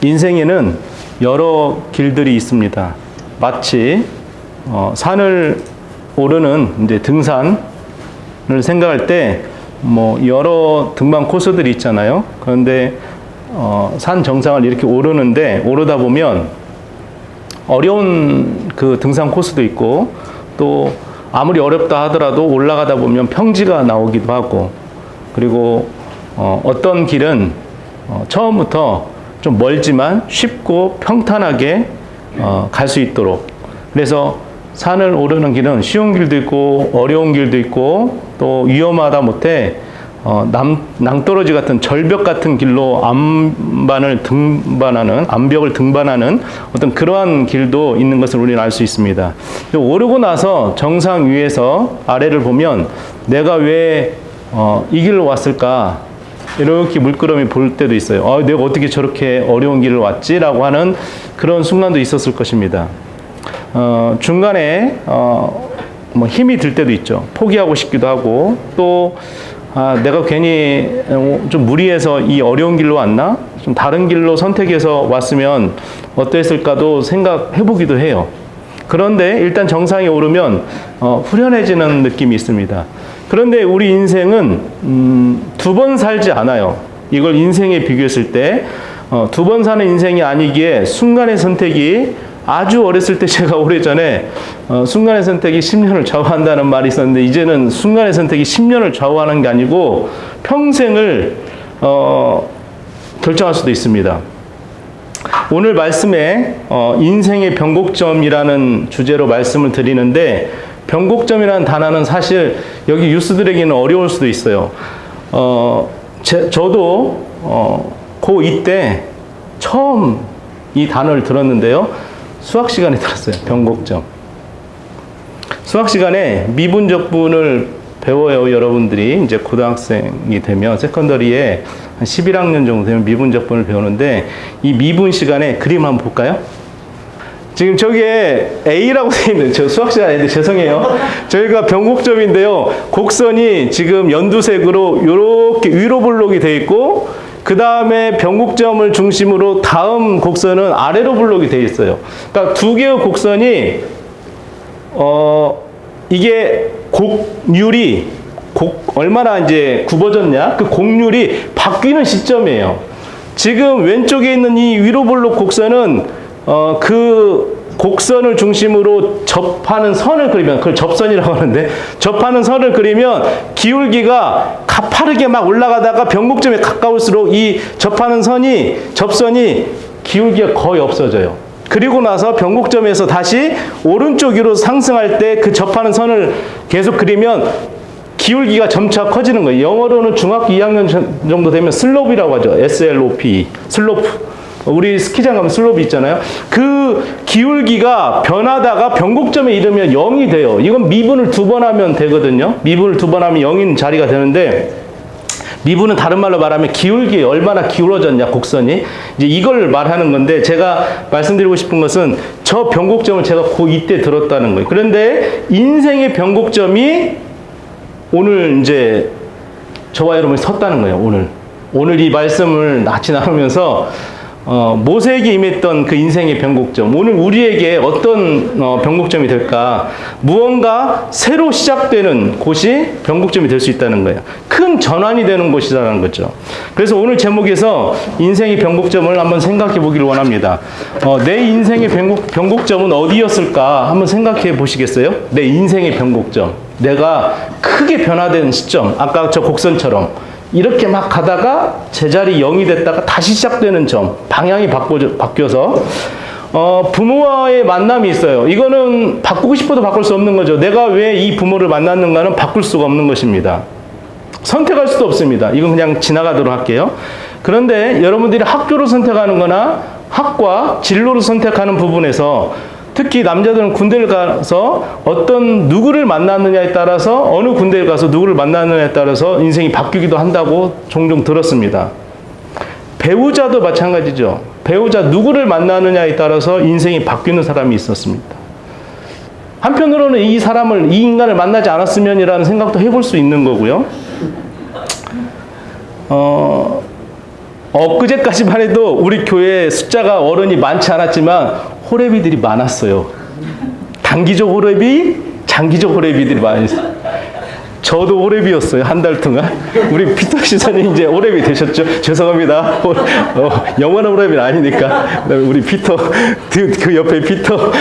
인생에는 여러 길들이 있습니다. 마치 산을 오르는 이제 등산을 생각할 때 뭐 여러 등반 코스들이 있잖아요. 그런데 산 정상을 이렇게 오르는데 오르다 보면 어려운 그 등산 코스도 있고 또 아무리 어렵다 하더라도 올라가다 보면 평지가 나오기도 하고 그리고 어떤 길은 처음부터 좀 멀지만 쉽고 평탄하게 갈 수 있도록 그래서 산을 오르는 길은 쉬운 길도 있고 어려운 길도 있고 또 위험하다 못해 낭떠러지 같은 절벽 같은 길로 암벽을 등반하는 어떤 그러한 길도 있는 것을 우리는 알 수 있습니다. 오르고 나서 정상 위에서 아래를 보면 내가 왜 이 길로 왔을까? 이렇게 물끄러미 볼 때도 있어요. 내가 어떻게 저렇게 어려운 길을 왔지? 라고 하는 그런 순간도 있었을 것입니다. 중간에 뭐 힘이 들 때도 있죠. 포기하고 싶기도 하고 또 내가 괜히 좀 무리해서 이 어려운 길로 왔나? 좀 다른 길로 선택해서 왔으면 어땠을까도 생각해 보기도 해요. 그런데 일단 정상에 오르면 후련해지는 느낌이 있습니다. 그런데 우리 인생은 두 번 살지 않아요. 이걸 인생에 비교했을 때 두 번 사는 인생이 아니기에 순간의 선택이 아주 어렸을 때 제가 오래전에 순간의 선택이 10년을 좌우한다는 말이 있었는데 이제는 순간의 선택이 10년을 좌우하는 게 아니고 평생을 결정할 수도 있습니다. 오늘 말씀에 인생의 변곡점이라는 주제로 말씀을 드리는데 변곡점이라는 단어는 사실 여기 유스들에게는 어려울 수도 있어요. 저도 고2 때 처음 이 단어를 들었는데요. 수학 시간에 들었어요. 변곡점. 수학 시간에 미분적분을 배워요. 여러분들이 이제 고등학생이 되면 세컨더리에 한 11학년 정도 되면 미분적분을 배우는데 이 미분 시간에 그림 한번 볼까요? 지금 저기에 A라고 되어 있는 저 수학 시간 아닌데 죄송해요. 저희가 변곡점인데요. 곡선이 지금 연두색으로 이렇게 위로 블록이 되어 있고 그 다음에 변곡점을 중심으로 다음 곡선은 아래로 블록이 되어 있어요. 그러니까 두 개의 곡선이 이게 곡률이 얼마나 이제 굽어졌냐? 그 곡률이 바뀌는 시점이에요. 지금 왼쪽에 있는 이 위로 블록 곡선은 그 곡선을 중심으로 접하는 선을 그리면 그걸 접선이라고 하는데 접하는 선을 그리면 기울기가 가파르게 막 올라가다가 변곡점에 가까울수록 이 접하는 접선이 기울기가 거의 없어져요. 그리고 나서 변곡점에서 다시 오른쪽 위로 상승할 때 그 접하는 선을 계속 그리면 기울기가 점차 커지는 거예요. 영어로는 중학교 2학년 정도 되면 슬롭이라고 하죠. SLOP, 슬로프. 우리 스키장 가면 슬롭이 있잖아요. 그 기울기가 변하다가 변곡점에 이르면 0이 돼요. 이건 미분을 두 번 하면 되거든요. 미분을 두 번 하면 0인 자리가 되는데 미분은 다른 말로 말하면 기울기 얼마나 기울어졌냐 곡선이 이제 이걸 말하는 건데 제가 말씀드리고 싶은 것은 저 변곡점을 제가 고2 때 들었다는 거예요. 그런데 인생의 변곡점이 오늘 이제 저와 여러분이 섰다는 거예요. 오늘 이 말씀을 같이 나누면서 모세에게 임했던 그 인생의 변곡점 오늘 우리에게 어떤 변곡점이 될까 무언가 새로 시작되는 곳이 변곡점이 될 수 있다는 거예요. 큰 전환이 되는 곳이라는 거죠. 그래서 오늘 제목에서 인생의 변곡점을 한번 생각해 보기를 원합니다. 내 인생의 변곡점은 어디였을까 한번 생각해 보시겠어요? 내 인생의 변곡점 내가 크게 변화된 시점 아까 저 곡선처럼 이렇게 막 가다가 제자리 0이 됐다가 다시 시작되는 점 방향이 바뀌어서 부모와의 만남이 있어요. 이거는 바꾸고 싶어도 바꿀 수 없는 거죠. 내가 왜 이 부모를 만났는가는 바꿀 수가 없는 것입니다. 선택할 수도 없습니다. 이건 그냥 지나가도록 할게요. 그런데 여러분들이 학교를 선택하는 거나 학과 진로를 선택하는 부분에서 특히 남자들은 군대를 가서 어떤 누구를 만났느냐에 따라서 어느 군대에 가서 누구를 만났느냐에 따라서 인생이 바뀌기도 한다고 종종 들었습니다. 배우자도 마찬가지죠. 배우자 누구를 만나느냐에 따라서 인생이 바뀌는 사람이 있었습니다. 한편으로는 이 인간을 만나지 않았으면이라는 생각도 해볼 수 있는 거고요. 엊그제까지만 해도 우리 교회 숫자가 어른이 많지 않았지만 호래비들이 많았어요. 단기적 호래비, 장기적 호래비들이 많이 있어요. 저도 호래비였어요. 한 달 동안. 우리 피터 시사님 이제 호래비 되셨죠? 죄송합니다. 영원한 호래비는 아니니까. 우리 피터, 그 옆에 피터,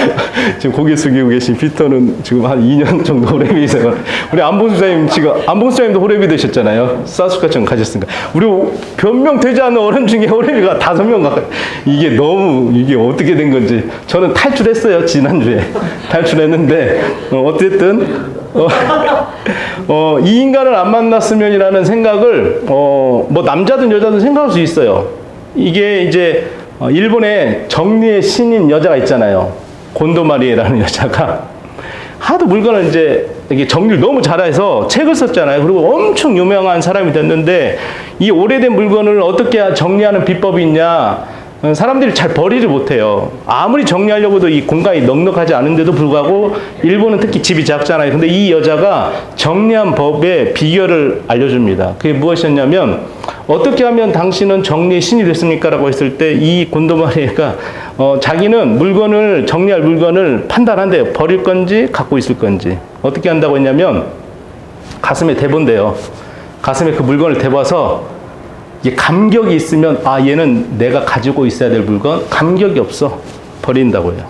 지금 고개 숙이고 계신 피터는 지금 한 2년 정도 호래비 있어요. 우리 안봉수장님 지금, 안봉수장님도 호래비 되셨잖아요. 사수가청 가셨으니까. 우리 변명 되지 않는 어른 중에 호래비가 5명 가까이. 이게 어떻게 된 건지. 저는 탈출했어요. 지난주에. 탈출했는데, 어쨌든, 이 인간을 안 만났으면이라는 생각을 뭐 남자든 여자든 생각할 수 있어요. 이게 이제 일본에 정리의 신인 여자가 있잖아요. 곤도마리에라는 여자가 하도 물건을 이제 이게 정리를 너무 잘해서 책을 썼잖아요. 그리고 엄청 유명한 사람이 됐는데 이 오래된 물건을 어떻게 정리하는 비법이 있냐? 사람들이 잘 버리지 못해요. 아무리 정리하려고도 이 공간이 넉넉하지 않은데도 불구하고 일본은 특히 집이 작잖아요. 근데 이 여자가 정리한 법의 비결을 알려줍니다. 그게 무엇이었냐면 어떻게 하면 당신은 정리의 신이 됐습니까? 라고 했을 때 이 곤도마리가 자기는 물건을 정리할 물건을 판단한대요. 버릴 건지 갖고 있을 건지. 어떻게 한다고 했냐면 가슴에 대본대요. 가슴에 그 물건을 대봐서 이게 감격이 있으면 얘는 내가 가지고 있어야 될 물건 감격이 없어 버린다고 해요.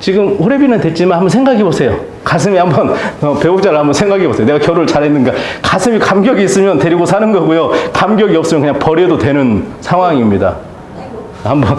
지금 호래비는 됐지만 한번 생각해 보세요. 가슴에 한번 배우자를 한번 생각해 보세요. 내가 결혼을 잘했는가. 가슴이 감격이 있으면 데리고 사는 거고요. 감격이 없으면 그냥 버려도 되는 상황입니다. 한번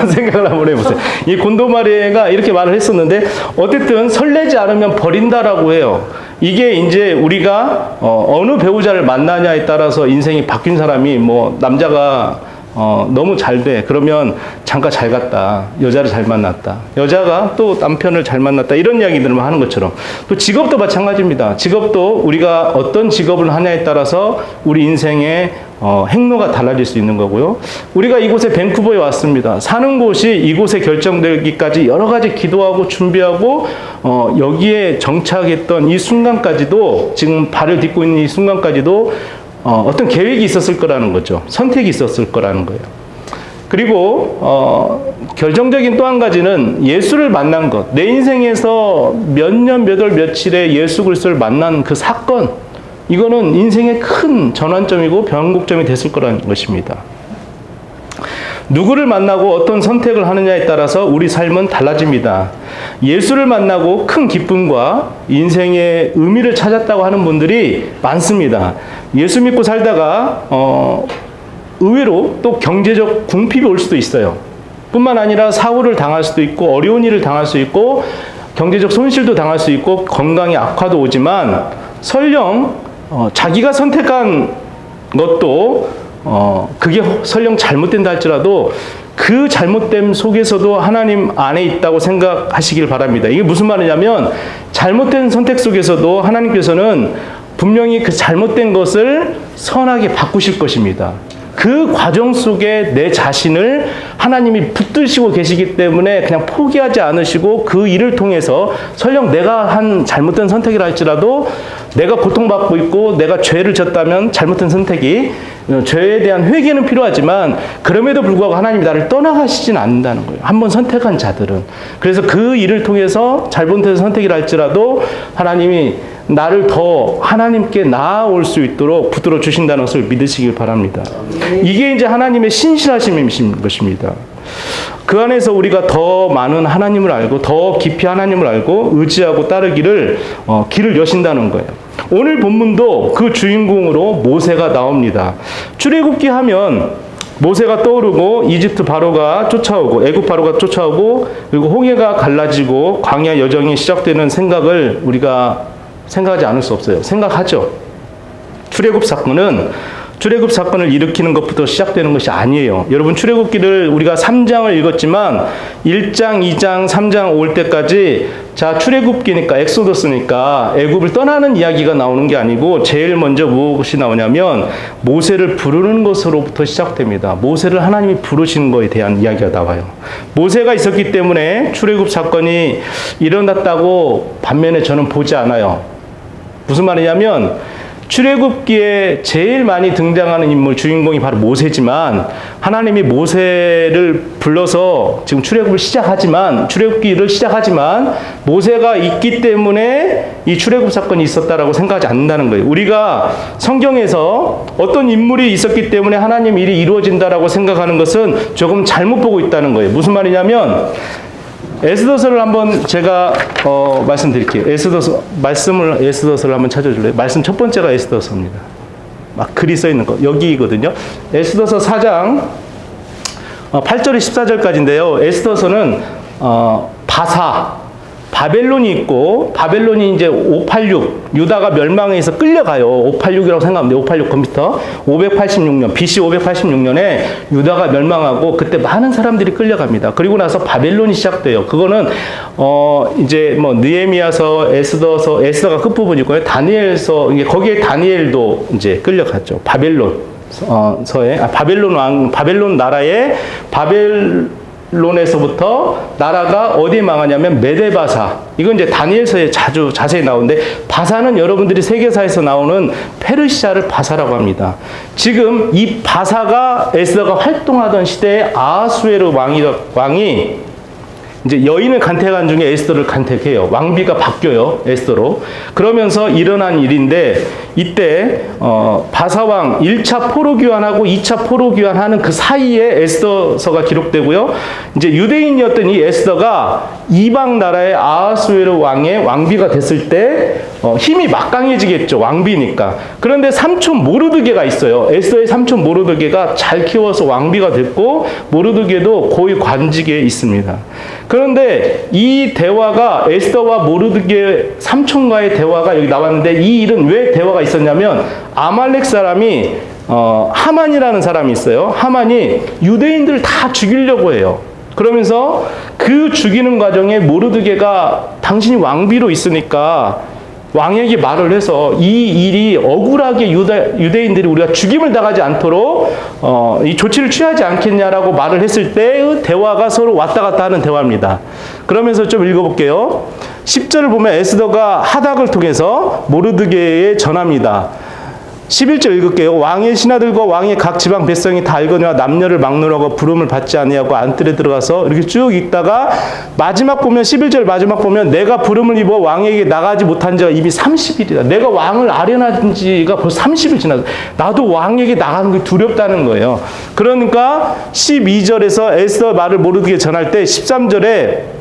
생각을 한번 해보세요. 이 곤도마리가 이렇게 말을 했었는데 어쨌든 설레지 않으면 버린다라고 해요. 이게 이제 우리가 어느 배우자를 만나냐에 따라서 인생이 바뀐 사람이 뭐 남자가 너무 잘 돼. 그러면 장가 잘 갔다. 여자를 잘 만났다. 여자가 또 남편을 잘 만났다. 이런 이야기들을 하는 것처럼. 또 직업도 마찬가지입니다. 직업도 우리가 어떤 직업을 하냐에 따라서 우리 인생의 행로가 달라질 수 있는 거고요. 우리가 이곳에 밴쿠버에 왔습니다. 사는 곳이 이곳에 결정되기까지 여러 가지 기도하고 준비하고 여기에 정착했던 이 순간까지도 지금 발을 딛고 있는 이 순간까지도 어떤 계획이 있었을 거라는 거죠. 선택이 있었을 거라는 거예요. 그리고 결정적인 또 한 가지는 예수를 만난 것. 내 인생에서 몇 년, 몇 월, 며칠에 예수 그리스도를 만난 그 사건. 이거는 인생의 큰 전환점이고 변곡점이 됐을 거라는 것입니다. 누구를 만나고 어떤 선택을 하느냐에 따라서 우리 삶은 달라집니다. 예수를 만나고 큰 기쁨과 인생의 의미를 찾았다고 하는 분들이 많습니다. 예수 믿고 살다가 의외로 또 경제적 궁핍이 올 수도 있어요. 뿐만 아니라 사고를 당할 수도 있고 어려운 일을 당할 수 있고 경제적 손실도 당할 수 있고 건강의 악화도 오지만 설령 자기가 선택한 것도 그게 설령 잘못된다 할지라도 그 잘못됨 속에서도 하나님 안에 있다고 생각하시길 바랍니다. 이게 무슨 말이냐면 잘못된 선택 속에서도 하나님께서는 분명히 그 잘못된 것을 선하게 바꾸실 것입니다. 그 과정 속에 내 자신을 하나님이 붙드시고 계시기 때문에 그냥 포기하지 않으시고 그 일을 통해서 설령 내가 한 잘못된 선택이라 할지라도 내가 고통받고 있고 내가 죄를 졌다면 잘못된 선택이 죄에 대한 회개는 필요하지만 그럼에도 불구하고 하나님이 나를 떠나가시진 않는다는 거예요. 한번 선택한 자들은. 그래서 그 일을 통해서 잘못된 선택이라 할지라도 하나님이 나를 더 하나님께 나아올 수 있도록 붙들어 주신다는 것을 믿으시길 바랍니다. 이게 이제 하나님의 신실하심이신 것입니다. 그 안에서 우리가 더 많은 하나님을 알고 더 깊이 하나님을 알고 의지하고 따르기를 길을 여신다는 거예요. 오늘 본문도 그 주인공으로 모세가 나옵니다. 출애굽기 하면 모세가 떠오르고 이집트 바로가 쫓아오고 애굽 바로가 쫓아오고 그리고 홍해가 갈라지고 광야 여정이 시작되는 생각을 우리가 생각하지 않을 수 없어요. 생각하죠. 출애굽 사건을 일으키는 것부터 시작되는 것이 아니에요. 여러분 출애굽기를 우리가 3장을 읽었지만 1장, 2장, 3장 올 때까지 자 출애굽기니까 엑소더스니까 애굽을 떠나는 이야기가 나오는 게 아니고 제일 먼저 무엇이 나오냐면 모세를 부르는 것으로부터 시작됩니다. 모세를 하나님이 부르시는 것에 대한 이야기가 나와요. 모세가 있었기 때문에 출애굽 사건이 일어났다고 반면에 저는 보지 않아요. 무슨 말이냐면 출애굽기에 제일 많이 등장하는 인물 주인공이 바로 모세지만 하나님이 모세를 불러서 지금 출애굽기를 시작하지만 모세가 있기 때문에 이 출애굽 사건이 있었다라고 생각하지 않는다는 거예요. 우리가 성경에서 어떤 인물이 있었기 때문에 하나님 일이 이루어진다라고 생각하는 것은 조금 잘못 보고 있다는 거예요. 무슨 말이냐면 에스더서를 한번 제가 말씀드릴게요. 에스더서를 한번 찾아줄래요? 말씀 첫 번째가 에스더서입니다. 막 글이 써 있는 거 여기거든요. 에스더서 4장 8절에 14절까지인데요. 에스더서는 바벨론이 있고 바벨론이 이제 586 유다가 멸망해서 끌려가요. 586이라고 생각하면 돼요. 586 컴퓨터 586년 BC 586년에 유다가 멸망하고 그때 많은 사람들이 끌려갑니다. 그리고 나서 바벨론이 시작돼요. 그거는 이제 뭐 느헤미야서, 에스더가 끝부분이고요. 다니엘서 거기에 다니엘도 이제 끌려갔죠. 바벨론 나라의 바벨론에서부터 나라가 어디에 망하냐면 메데바사. 이건 이제 다니엘서에 자세히 나오는데 바사는 여러분들이 세계사에서 나오는 페르시아를 바사라고 합니다. 지금 이 바사가 에스더가 활동하던 시대에 아하수에로 왕이 이제 여인을 간택한 중에 에스더를 간택해요. 왕비가 바뀌어요. 에스더로. 그러면서 일어난 일인데 이때 바사왕 1차 포로귀환하고 2차 포로귀환하는 그 사이에 에스더서가 기록되고요. 이제 유대인이었던 이 에스더가 이방 나라의 아하수에로 왕의 왕비가 됐을 때 힘이 막강해지겠죠. 왕비니까. 그런데 삼촌 모르드게가 있어요. 에스더의 삼촌 모르드게가 잘 키워서 왕비가 됐고 모르드게도 고위 관직에 있습니다. 그런데 이 대화가 에스더와 모르드게 삼촌과의 대화가 여기 나왔는데 이 일은 왜 대화가 있었냐면 아말렉 사람이 하만이라는 사람이 있어요. 하만이 유대인들을 다 죽이려고 해요. 그러면서 그 죽이는 과정에 모르드게가 당신이 왕비로 있으니까 왕에게 말을 해서 이 일이 억울하게 유대인들이 우리가 죽임을 당하지 않도록 이 조치를 취하지 않겠냐라고 말을 했을 때의 대화가 서로 왔다 갔다 하는 대화입니다. 그러면서 좀 읽어볼게요. 10절을 보면 에스더가 하닥을 통해서 모르드게에 전합니다. 11절 읽을게요. 왕의 신하들과 왕의 각 지방 백성이 다 읽어내와 남녀를 막론하고 부름을 받지 아니하고 안뜰에 들어가서 이렇게 쭉 읽다가 마지막 보면 11절 마지막 보면 내가 부름을 입어 왕에게 나가지 못한 지가 이미 30일이다. 내가 왕을 아련한 지가 벌써 30일 지났어. 나도 왕에게 나가는 게 두렵다는 거예요. 그러니까 12절에서 에스더 말을 모르드게 전할 때 13절에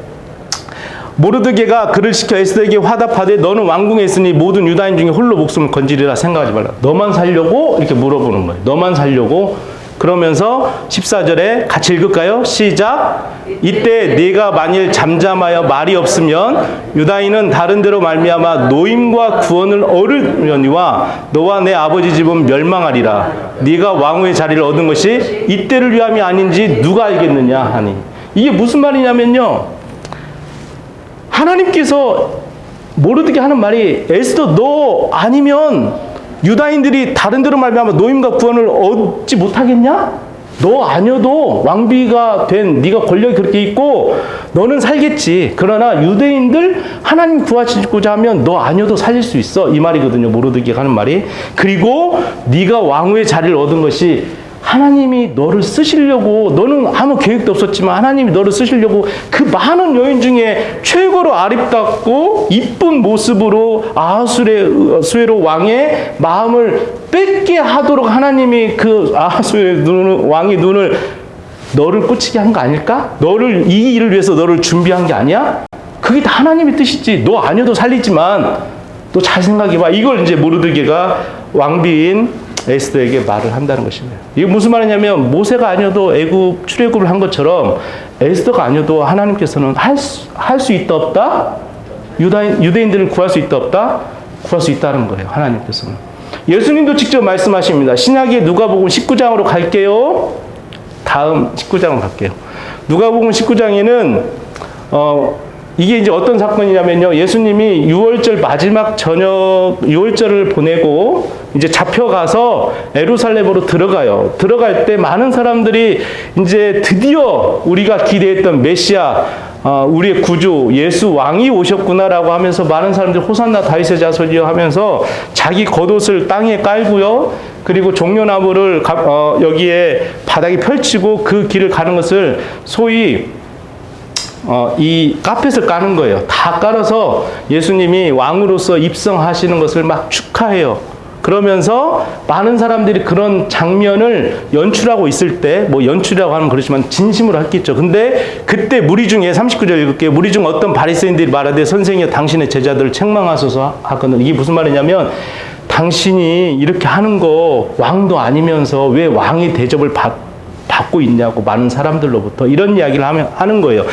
모르드게가 그를 시켜 에스더에게 화답하되 너는 왕궁에 있으니 모든 유다인 중에 홀로 목숨을 건지리라 생각하지 말라. 너만 살려고? 이렇게 물어보는 거예요. 너만 살려고? 그러면서 14절에 같이 읽을까요? 시작. 이때 네가 만일 잠잠하여 말이 없으면 유다인은 다른 데로 말미암아 노임과 구원을 얻으려니와 너와 내 아버지 집은 멸망하리라. 네가 왕후의 자리를 얻은 것이 이때를 위함이 아닌지 누가 알겠느냐 하니. 이게 무슨 말이냐면요. 하나님께서 모르드게 하는 말이 에스더 너 아니면 유다인들이 다른 데로 말미암아 노임과 구원을 얻지 못하겠냐? 너 아니어도 왕비가 된 네가 권력이 그렇게 있고 너는 살겠지. 그러나 유대인들 하나님 구하시고자 하면 너 아니어도 살릴 수 있어. 이 말이거든요. 모르드게가 하는 말이. 그리고 네가 왕후의 자리를 얻은 것이 하나님이 너를 쓰시려고 너는 아무 계획도 없었지만 하나님이 너를 쓰시려고 그 많은 여인 중에 최고로 아름답고 이쁜 모습으로 아하수에로 왕의 마음을 뺏게 하도록 하나님이 그 아하수에로 왕의 눈을 너를 꽂히게 한 거 아닐까? 이 일을 위해서 너를 준비한 게 아니야? 그게 다 하나님의 뜻이지. 너 아니어도 살리지만 너 잘 생각해봐. 이걸 이제 모르드게가 왕비인 에스더에게 말을 한다는 것입니다. 이게 무슨 말이냐면 모세가 아니어도 애굽 출애굽을 한 것처럼 에스더가 아니어도 하나님께서는 할 수 있다 없다? 유대인들을 구할 수 있다 없다? 구할 수 있다는 거예요. 하나님께서는. 예수님도 직접 말씀하십니다. 신약의 누가복음 19장으로 갈게요. 다음 19장으로 갈게요. 누가복음 19장에는 이게 이제 어떤 사건이냐면요. 예수님이 6월절 마지막 저녁 6월절을 보내고 이제 잡혀가서 예루살렘으로 들어가요. 들어갈 때 많은 사람들이 이제 드디어 우리가 기대했던 메시아 우리의 구주 예수 왕이 오셨구나라고 하면서 많은 사람들이 호산나 다윗의 자손이여 하면서 자기 겉옷을 땅에 깔고요. 그리고 종려나무를 여기에 바닥에 펼치고 그 길을 가는 것을 소위 이 카펫을 까는 거예요. 다 깔아서 예수님이 왕으로서 입성하시는 것을 막 축하해요. 그러면서 많은 사람들이 그런 장면을 연출하고 있을 때, 뭐 연출이라고 하면 그렇지만 진심으로 했겠죠. 근데 그때 무리 중에 39절 읽을게요. 무리 중 어떤 바리새인들이 말하되 선생이여 당신의 제자들을 책망하소서 하거든. 이게 무슨 말이냐면 당신이 이렇게 하는 거 왕도 아니면서 왜 왕의 대접을 받고 있냐고 많은 사람들로부터 이런 이야기를 하는 거예요.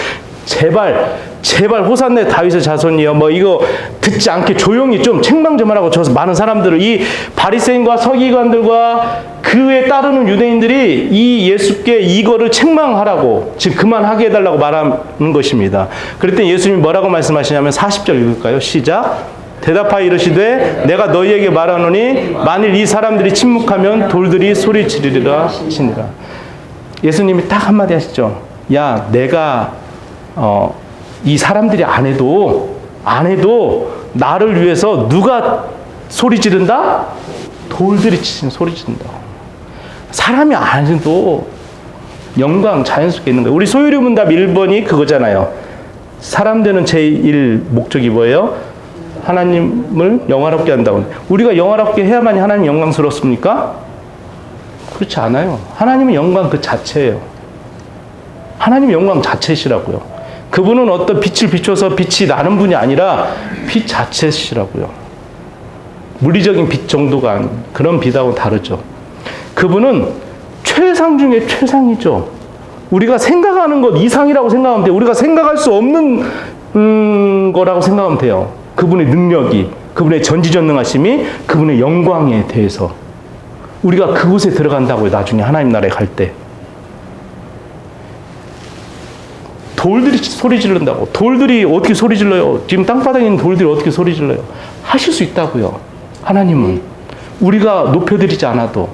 제발 호산나 다윗의 자손이여 뭐 이거 듣지 않게 조용히 좀 책망 좀 하라고 저 많은 사람들을 이 바리새인과 서기관들과 그에 따르는 유대인들이 이 예수께 이거를 책망하라고 지금 그만하게 해달라고 말하는 것입니다. 그랬더니 예수님이 뭐라고 말씀하시냐면 40절 읽을까요? 시작. 대답하여 이르시되 내가 너희에게 말하노니 만일 이 사람들이 침묵하면 돌들이 소리 지르리라 하시니라. 예수님이 딱 한마디 하시죠. 야 내가 이 사람들이 안 해도 나를 위해서 누가 소리 지른다? 돌들이 소리 지른다. 사람이 안 해도 영광 자연스럽게 있는 거예요. 우리 소유리 문답 1번이 그거잖아요. 사람 되는 제1 목적이 뭐예요? 하나님을 영화롭게 한다고. 우리가 영화롭게 해야만이 하나님 영광스럽습니까? 그렇지 않아요. 하나님은 영광 그 자체예요. 하나님의 영광 자체시라고요. 그분은 어떤 빛을 비춰서 빛이 나는 분이 아니라 빛 자체시라고요. 물리적인 빛 정도가 아닌 그런 빛하고 다르죠. 그분은 최상 중에 최상이죠. 우리가 생각하는 것 이상이라고 생각하면 돼요. 우리가 생각할 수 없는 거라고 생각하면 돼요. 그분의 능력이, 그분의 전지전능하심이, 그분의 영광에 대해서 우리가 그곳에 들어간다고요. 나중에 하나님 나라에 갈 때. 돌들이 소리 지른다고. 돌들이 어떻게 소리 질러요? 지금 땅바닥에 있는 돌들이 어떻게 소리 질러요? 하실 수 있다고요. 하나님은. 우리가 높여드리지 않아도.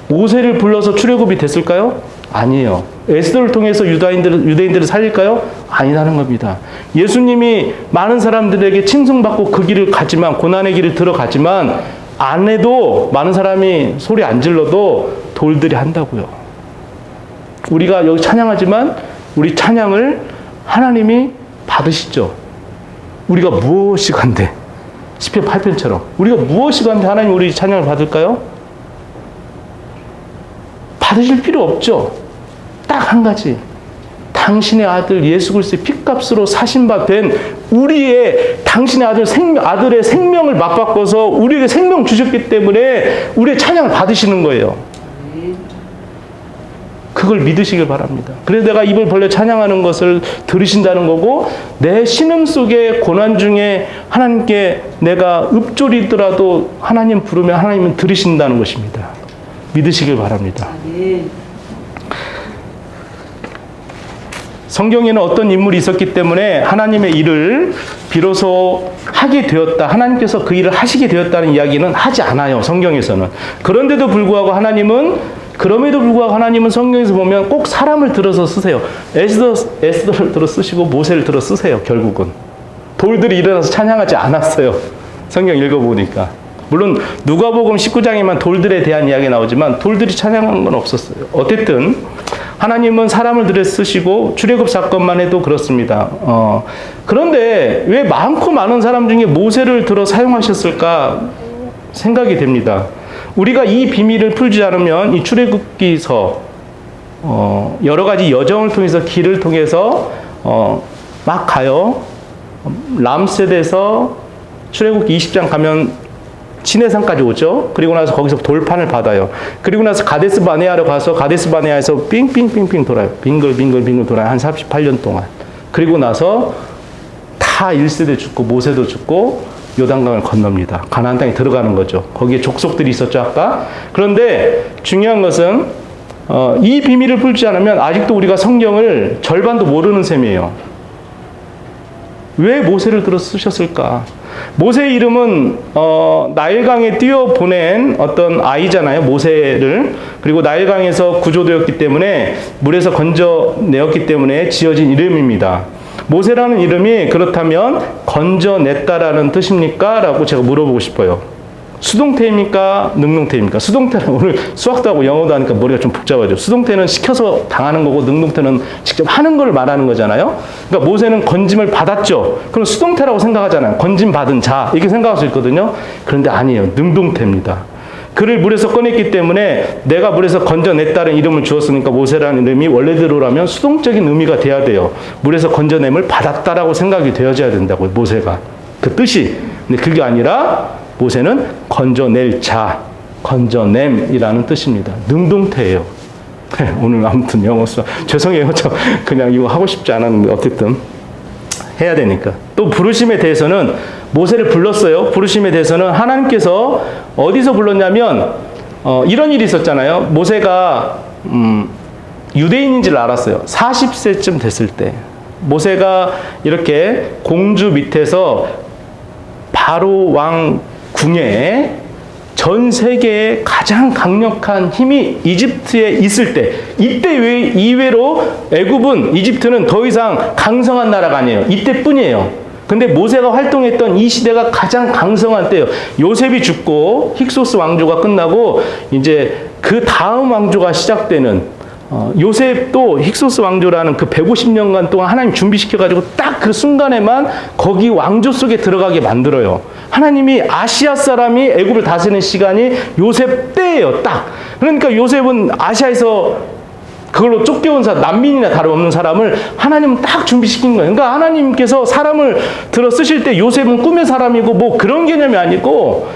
모세를 불러서 출애굽이 됐을까요? 아니에요. 에스더를 통해서 유대인들을 살릴까요? 아니라는 겁니다. 예수님이 많은 사람들에게 칭송받고 그 길을 가지만, 고난의 길을 들어가지만 안 해도 많은 사람이 소리 안 질러도 돌들이 한다고요. 우리가 여기 찬양하지만 우리 찬양을 하나님이 받으시죠. 우리가 무엇이 간데 시편 8편처럼 우리가 무엇이 간데 하나님 우리 찬양을 받을까요? 받으실 필요 없죠. 딱 한 가지. 당신의 아들 예수 그리스도의 핏값으로 사신 바 된 당신의 아들의 생명을 맞바꿔서 우리에게 생명 주셨기 때문에 우리의 찬양을 받으시는 거예요. 그걸 믿으시길 바랍니다. 그래서 내가 입을 벌려 찬양하는 것을 들으신다는 거고, 내 신음 속에 고난 중에 하나님께 내가 읊조리더라도 하나님 부르면 하나님은 들으신다는 것입니다. 믿으시길 바랍니다. 성경에는 어떤 인물이 있었기 때문에 하나님의 일을 비로소 하게 되었다. 하나님께서 그 일을 하시게 되었다는 이야기는 하지 않아요. 성경에서는. 그런데도 불구하고 그럼에도 불구하고 하나님은 성경에서 보면 꼭 사람을 들어서 쓰세요. 에스더를 들어 쓰시고 모세를 들어 쓰세요. 결국은. 돌들이 일어나서 찬양하지 않았어요. 성경 읽어보니까. 물론 누가복음 19장에만 돌들에 대한 이야기가 나오지만 돌들이 찬양한 건 없었어요. 어쨌든 하나님은 사람을 들여 쓰시고 출애굽 사건만 해도 그렇습니다. 그런데 왜 많고 많은 사람 중에 모세를 들어 사용하셨을까 생각이 됩니다. 우리가 이 비밀을 풀지 않으면 이 출애굽기서 여러 가지 여정을 통해서 길을 통해서 막 가요. 람셋에서 출애굽기 20장 가면 시내산까지 오죠. 그리고 나서 거기서 돌판을 받아요. 그리고 나서 가데스 바네아로 가서 가데스 바네아에서 빙빙빙빙 돌아요. 빙글빙글 돌아요. 한 38년 동안. 그리고 나서 다 1세대 죽고 모세도 죽고 요단강을 건넙니다. 가나안 땅에 들어가는 거죠. 거기에 족속들이 있었죠, 아까. 그런데 중요한 것은 이 비밀을 풀지 않으면 아직도 우리가 성경을 절반도 모르는 셈이에요. 왜 모세를 들어 쓰셨을까? 모세의 이름은 나일강에 띄워 보낸 어떤 아이잖아요. 모세를. 그리고 나일강에서 구조되었기 때문에 물에서 건져내었기 때문에 지어진 이름입니다. 모세라는 이름이 그렇다면 건져냈다라는 뜻입니까? 라고 제가 물어보고 싶어요. 수동태입니까? 능동태입니까? 수동태는 오늘 수학도 하고 영어도 하니까 머리가 좀 복잡하죠. 수동태는 시켜서 당하는 거고 능동태는 직접 하는 걸 말하는 거잖아요. 그러니까 모세는 건짐을 받았죠. 그럼 수동태라고 생각하잖아요. 건짐 받은 자 이렇게 생각할 수 있거든요. 그런데 아니에요. 능동태입니다. 그를 물에서 꺼냈기 때문에 내가 물에서 건져냈다는 이름을 주었으니까 모세라는 이름이 원래대로라면 수동적인 의미가 돼야 돼요. 물에서 건져냄을 받았다라고 생각이 되어져야 된다고요. 모세가. 그 뜻이. 근데 그게 아니라 모세는 건져낼 자, 건져냄이라는 뜻입니다. 능동태예요. 오늘 아무튼 영어 수업 죄송해요. 저 그냥 이거 하고 싶지 않았는데 어쨌든 해야 되니까. 또 부르심에 대해서는 모세를 불렀어요. 부르심에 대해서는 하나님께서 어디서 불렀냐면 이런 일이 있었잖아요. 모세가 유대인인지를 알았어요. 40세쯤 됐을 때 모세가 이렇게 공주 밑에서 바로 왕 궁에 전 세계의 가장 강력한 힘이 이집트에 있을 때, 이때 이외로 애굽은, 이집트는 더 이상 강성한 나라가 아니에요. 이때뿐이에요. 근데 모세가 활동했던 이 시대가 가장 강성한 때예요. 요셉이 죽고 힉소스 왕조가 끝나고 이제 그 다음 왕조가 시작되는 요셉도 힉소스 왕조라는 그 150년간 동안 하나님 준비시켜가지고 딱 그 순간에만 거기 왕조 속에 들어가게 만들어요. 하나님이 아시아 사람이 애굽을 다스리는 시간이 요셉 때예요. 딱. 그러니까 요셉은 아시아에서 그걸로 쫓겨온 사람, 난민이나 다름없는 사람을 하나님은 딱 준비시킨 거예요. 그러니까 하나님께서 사람을 들어 쓰실 때 요셉은 꿈의 사람이고 뭐 그런 개념이 아니고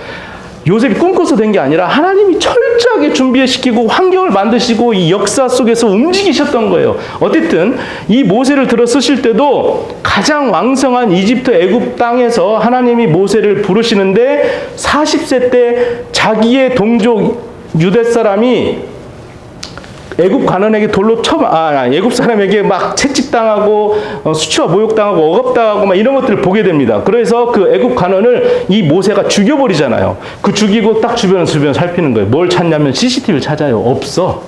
요셉이 꿈꿔서 된 게 아니라 하나님이 철저하게 준비시키고 환경을 만드시고 이 역사 속에서 움직이셨던 거예요. 어쨌든 이 모세를 들어 쓰실 때도 가장 왕성한 이집트 애굽 땅에서 하나님이 모세를 부르시는데 40세 때 자기의 동족 유대 사람이 애굽 관원에게 돌로 애굽 사람에게 막 채찍당하고 수치와 모욕당하고 억압당하고 막 이런 것들을 보게 됩니다. 그래서 그 애굽 관원을 이 모세가 죽여버리잖아요. 그 죽이고 딱 주변 살피는 거예요. 뭘 찾냐면 CCTV를 찾아요. 없어.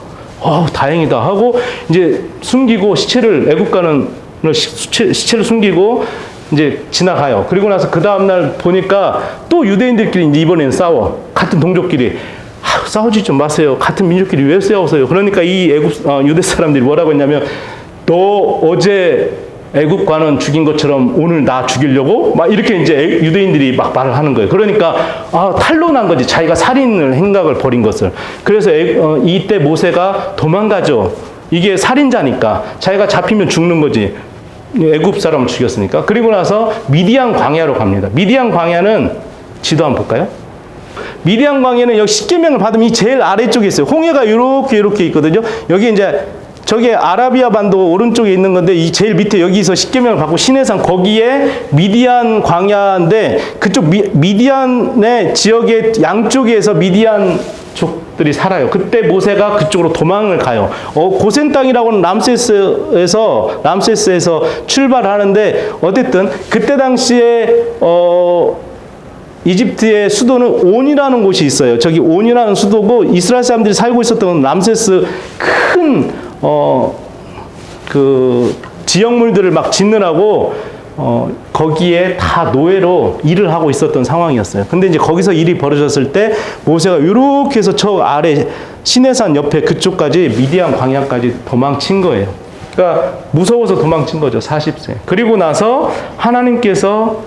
다행이다 하고 이제 숨기고 시체를 애굽 관원을 시체를 숨기고 이제 지나가요. 그리고 나서 그 다음날 보니까 또 유대인들끼리 이제 이번에는 싸워. 같은 동족끼리. 싸우지 좀 마세요. 같은 민족끼리 왜 싸우세요? 그러니까 이 유대 사람들이 뭐라고 했냐면 너 어제 애굽 관원 죽인 것처럼 오늘 나 죽이려고? 막 이렇게 이제 유대인들이 막 말을 하는 거예요. 그러니까 탄로난 거지. 자기가 살인을 행각을 벌인 것을. 그래서 이때 모세가 도망가죠. 이게 살인자니까 자기가 잡히면 죽는 거지. 애굽 사람을 죽였으니까. 그리고 나서 미디안 광야로 갑니다. 미디안 광야는 지도 한번 볼까요? 미디안 광야는 여기 십계명을 받으면 이 제일 아래쪽에 있어요. 홍해가 이렇게 있거든요. 여기 이제 저게 아라비아 반도 오른쪽에 있는 건데 이 제일 밑에 여기서 십계명을 받고 시내산 거기에 미디안 광야인데 그쪽 미디안의 지역의 양쪽에서 미디안 족들이 살아요. 그때 모세가 그쪽으로 도망을 가요. 고센 땅이라고는 람세스에서 출발하는데 어쨌든 그때 당시에 이집트의 수도는 온이라는 곳이 있어요. 저기 온이라는 수도고 이스라엘 사람들이 살고 있었던 람세스 큰 그 지역물들을 막 짓느라고 거기에 다 노예로 일을 하고 있었던 상황이었어요. 근데 이제 거기서 일이 벌어졌을 때 모세가 이렇게 해서 저 아래 시내산 옆에 그쪽까지 미디안 광야까지 도망친 거예요. 그러니까 무서워서 도망친 거죠. 40세. 그리고 나서 하나님께서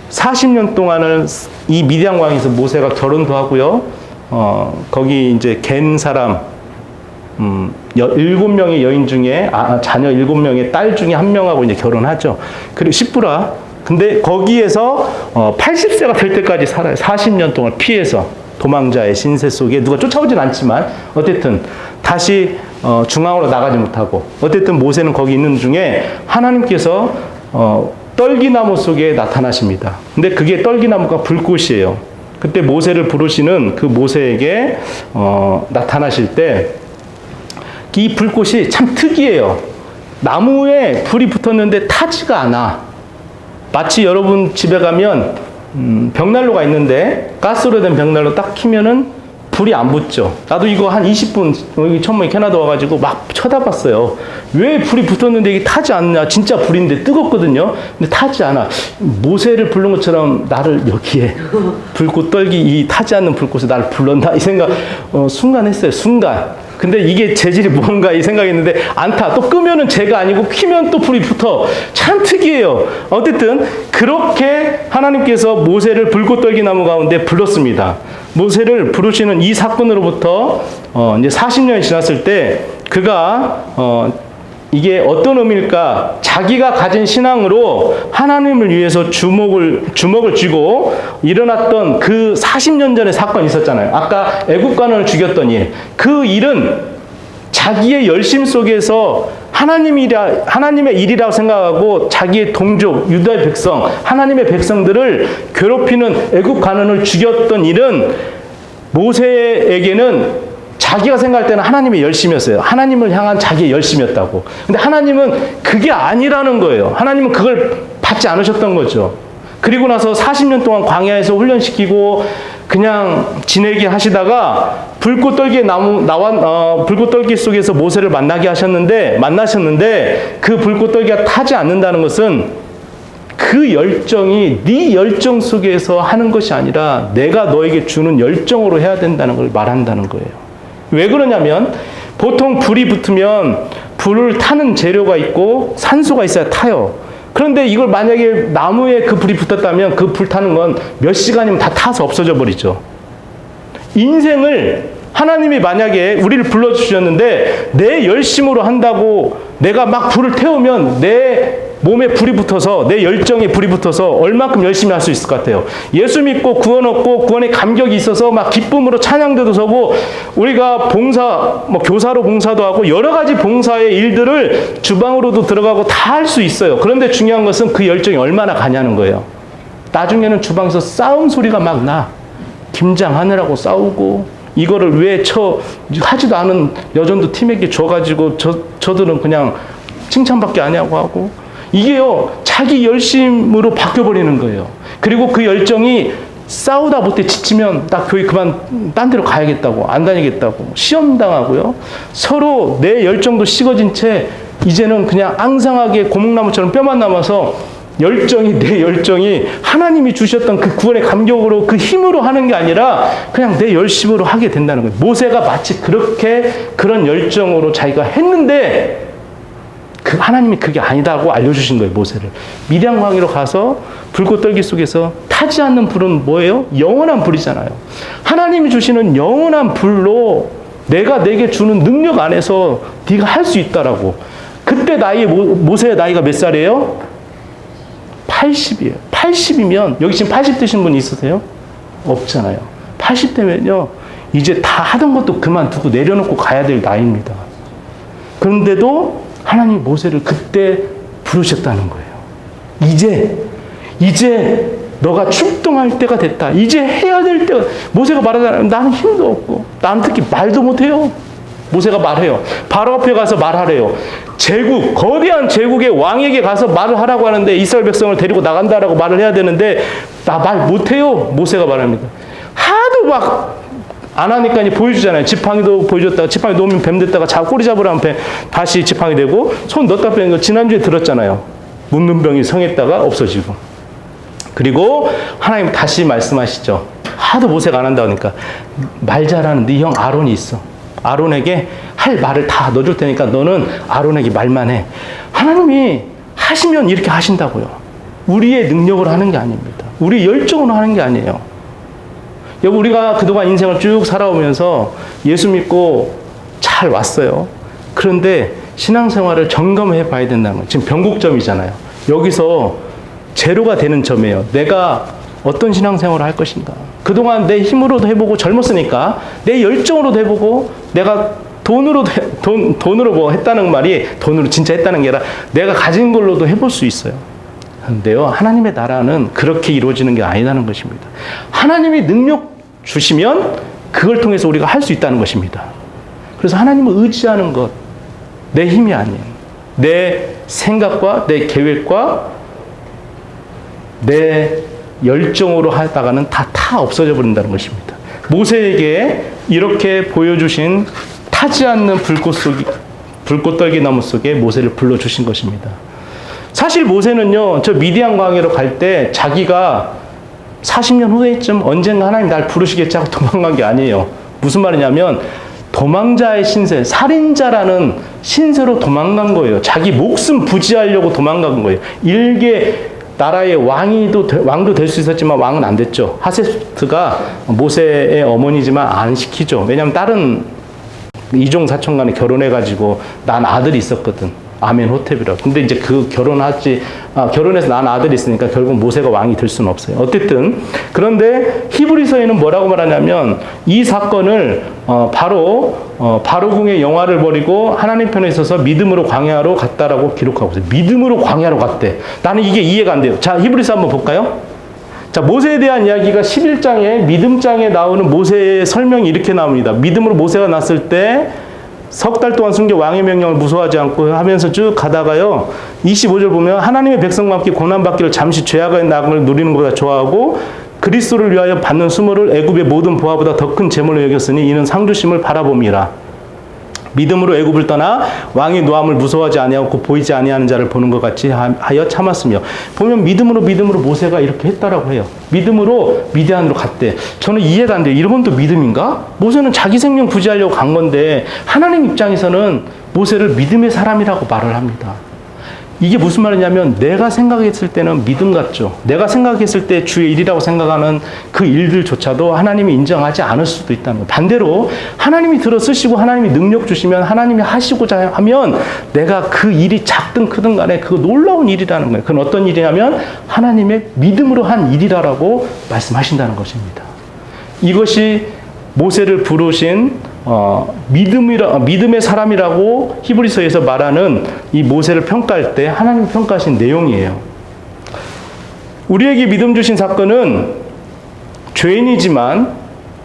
40년 동안을 이 미디안 광야에서 모세가 결혼도 하고요. 거기 이제 겐 사람 7명의 여인 중에 자녀 7명의 딸 중에 한 명하고 이제 결혼하죠. 그리고 시프라. 근데 거기에서 80세가 될 때까지 살아요. 40년 동안 피해서 도망자의 신세 속에 누가 쫓아오진 않지만 어쨌든 다시 중앙으로 나가지 못하고 어쨌든 모세는 거기 있는 중에 하나님께서 떨기나무 속에 나타나십니다. 근데 그게 떨기나무가 불꽃이에요. 그때 모세를 부르시는 그 모세에게 나타나실 때 이 불꽃이 참 특이해요. 나무에 불이 붙었는데 타지가 않아. 마치 여러분 집에 가면 벽난로가 있는데 가스로 된 벽난로 딱 키면은 불이 안 붙죠. 나도 이거 한 20분 여기 처음에 캐나다 와가지고 막 쳐다봤어요. 왜 불이 붙었는데 이게 타지 않냐? 진짜 불인데 뜨겁거든요. 근데 타지 않아. 모세를 부른 것처럼 나를 여기에 불꽃 떨기 이 타지 않는 불꽃에 나를 불렀나? 이 생각 순간 했어요. 순간. 근데 이게 재질이 뭔가 이 생각했는데 안 타. 또 끄면은 재가 아니고 키면 또 불이 붙어. 참 특이해요. 어쨌든 그렇게 하나님께서 모세를 불꽃 떨기 나무 가운데 불렀습니다. 모세를 부르시는 이 사건으로부터 이제 40년이 지났을 때 그가 이게 어떤 의미일까? 자기가 가진 신앙으로 하나님을 위해서 주먹을 쥐고 일어났던 그 40년 전의 사건이 있었잖아요. 아까 애국간원을 죽였던 일. 그 일은 자기의 열심 속에서 하나님의 일이라고 생각하고 자기의 동족, 유다의 백성, 하나님의 백성들을 괴롭히는 애국간원을 죽였던 일은 모세에게는 자기가 생각할 때는 하나님의 열심이었어요. 하나님을 향한 자기의 열심이었다고. 근데 하나님은 그게 아니라는 거예요. 하나님은 그걸 받지 않으셨던 거죠. 그리고 나서 40년 동안 광야에서 훈련시키고 그냥 지내게 하시다가 불꽃 떨기 속에서 모세를 만나셨는데 그 불꽃 떨기가 타지 않는다는 것은 그 열정이 네 열정 속에서 하는 것이 아니라 내가 너에게 주는 열정으로 해야 된다는 걸 말한다는 거예요. 왜 그러냐면 보통 불이 붙으면 불을 타는 재료가 있고 산소가 있어야 타요. 그런데 이걸 만약에 나무에 그 불이 붙었다면 그 불 타는 건 몇 시간이면 다 타서 없어져 버리죠. 인생을 하나님이 만약에 우리를 불러주셨는데 내 열심으로 한다고 내가 막 불을 태우면 내 몸에 불이 붙어서 내 열정에 불이 붙어서 얼마큼 열심히 할 수 있을 것 같아요. 예수 믿고 구원 얻고 구원의 감격이 있어서 막 기쁨으로 찬양대도 서고 우리가 교사로 봉사도 하고 여러 가지 봉사의 일들을 주방으로도 들어가고 다 할 수 있어요. 그런데 중요한 것은 그 열정이 얼마나 가냐는 거예요. 나중에는 주방에서 싸움 소리가 막 나. 김장하느라고 싸우고 이거를 왜 하지도 않은 여전도 팀에게 줘가지고 저들은 그냥 칭찬밖에 안 하고 이게요 자기 열심으로 바뀌어버리는 거예요. 그리고 그 열정이 싸우다 못해 지치면 나 교회 그만 딴 데로 가야겠다고 안 다니겠다고 시험 당하고요. 서로 내 열정도 식어진 채 이제는 그냥 앙상하게 고목나무처럼 뼈만 남아서 내 열정이 하나님이 주셨던 그 구원의 감격으로 그 힘으로 하는 게 아니라 그냥 내 열심으로 하게 된다는 거예요. 모세가 마치 그런 열정으로 자기가 했는데 하나님이 그게 아니다고 알려주신 거예요. 모세를 미디안 광야로 가서 불꽃 떨기 속에서 타지 않는 불은 뭐예요? 영원한 불이잖아요. 하나님이 주시는 영원한 불로 내가 내게 주는 능력 안에서 네가 할 수 있다라고. 그때 모세의 나이가 몇 살이에요? 80이에요. 80이면 여기 지금 80 되신 분 있으세요? 없잖아요. 80되면요 이제 다 하던 것도 그만두고 내려놓고 가야 될 나이입니다. 그런데도 하나님이 모세를 그때 부르셨다는 거예요. 이제 너가 출동할 때가 됐다. 이제 해야 될 때가. 모세가 말하잖아요. 나는 힘도 없고 나는 특히 말도 못해요. 모세가 말해요. 바로 앞에 가서 말하래요. 거대한 제국의 왕에게 가서 말을 하라고 하는데 이스라엘 백성을 데리고 나간다라고 말을 해야 되는데 나 말 못해요. 모세가 말합니다. 하도 막 안 하니까 이제 보여주잖아요. 지팡이도 보여줬다가 지팡이 놓으면 뱀 됐다가 꼬리 잡으라면 다시 지팡이 되고 손 넣었다 빼는 거 지난주에 들었잖아요. 묻는 병이 성했다가 없어지고. 그리고 하나님 다시 말씀하시죠. 하도 모세가 안 한다고 하니까 말 잘하는 네 형 아론이 있어. 아론에게 할 말을 다 넣어줄 테니까 너는 아론에게 말만 해. 하나님이 하시면 이렇게 하신다고요. 우리의 능력으로 하는 게 아닙니다. 우리 열정으로 하는 게 아니에요. 여러분 우리가 그동안 인생을 쭉 살아오면서 예수 믿고 잘 왔어요. 그런데 신앙생활을 점검해 봐야 된다는 거예요. 지금 변곡점이잖아요. 여기서 제로가 되는 점이에요. 내가 어떤 신앙생활을 할 것인가. 그동안 내 힘으로도 해보고 젊었으니까 내 열정으로도 해보고 내가 돈으로 뭐 했다는 말이 돈으로 진짜 했다는 게 아니라 내가 가진 걸로도 해볼 수 있어요. 그런데요 하나님의 나라는 그렇게 이루어지는 게 아니라는 것입니다. 하나님이 능력 주시면 그걸 통해서 우리가 할 수 있다는 것입니다. 그래서 하나님을 의지하는 것, 내 힘이 아닌 내 생각과 내 계획과 내 열정으로 하다가는 다 없어져 버린다는 것입니다. 모세에게 이렇게 보여주신 타지 않는 불꽃 떨기 나무 속에 모세를 불러주신 것입니다. 사실 모세는요, 저 미디안 광야로 갈 때 자기가 40년 후에쯤 언젠가 하나님 날 부르시겠지 하고 도망간 게 아니에요. 무슨 말이냐면 도망자의 신세, 살인자라는 신세로 도망간 거예요. 자기 목숨 부지하려고 도망간 거예요. 일개 나라의 왕도 될 수 있었지만 왕은 안 됐죠. 하세스트가 모세의 어머니지만 안 시키죠. 왜냐하면 다른 이종 사촌 간에 결혼해가지고 난 아들이 있었거든. 아멘호텝이라고. 근데 이제 그 결혼해서 난 아들이 있으니까 결국 모세가 왕이 될 수는 없어요. 어쨌든 그런데 히브리서에는 뭐라고 말하냐면 이 사건을 바로궁의 영화를 버리고 하나님 편에 있어서 믿음으로 광야로 갔다라고 기록하고 있어요. 믿음으로 광야로 갔대. 나는 이게 이해가 안 돼요. 자, 히브리서 한번 볼까요? 자, 모세에 대한 이야기가 11장에 믿음장에 나오는 모세의 설명이 이렇게 나옵니다. 믿음으로 모세가 났을 때 석 달 동안 숨겨 왕의 명령을 무서워하지 않고 하면서 쭉 가다가요. 25절 보면 하나님의 백성과 함께 고난받기를 잠시 죄악의 낙을 누리는 것보다 좋아하고 그리스도를 위하여 받는 수모를 애굽의 모든 보화보다 더 큰 재물로 여겼으니 이는 상주심을 바라봄이라. 믿음으로 애굽을 떠나 왕의 노함을 무서워하지 아니하고 보이지 아니하는 자를 보는 것 같이 하여 참았으며. 보면 믿음으로 모세가 이렇게 했다라고 해요. 믿음으로 미디안으로 갔대. 저는 이해가 안 돼요. 이런 건 또 믿음인가? 모세는 자기 생명 구제하려고 간 건데 하나님 입장에서는 모세를 믿음의 사람이라고 말을 합니다. 이게 무슨 말이냐면 내가 생각했을 때는 믿음 같죠. 내가 생각했을 때 주의 일이라고 생각하는 그 일들조차도 하나님이 인정하지 않을 수도 있다는 거예요. 반대로 하나님이 들어 쓰시고 하나님이 능력 주시면 하나님이 하시고자 하면 내가 그 일이 작든 크든 간에 그거 놀라운 일이라는 거예요. 그건 어떤 일이냐면 하나님의 믿음으로 한 일이라고 말씀하신다는 것입니다. 이것이 모세를 부르신 믿음의 사람이라고 히브리서에서 말하는 이 모세를 평가할 때 하나님 평가하신 내용이에요. 우리에게 믿음 주신 사건은 죄인이지만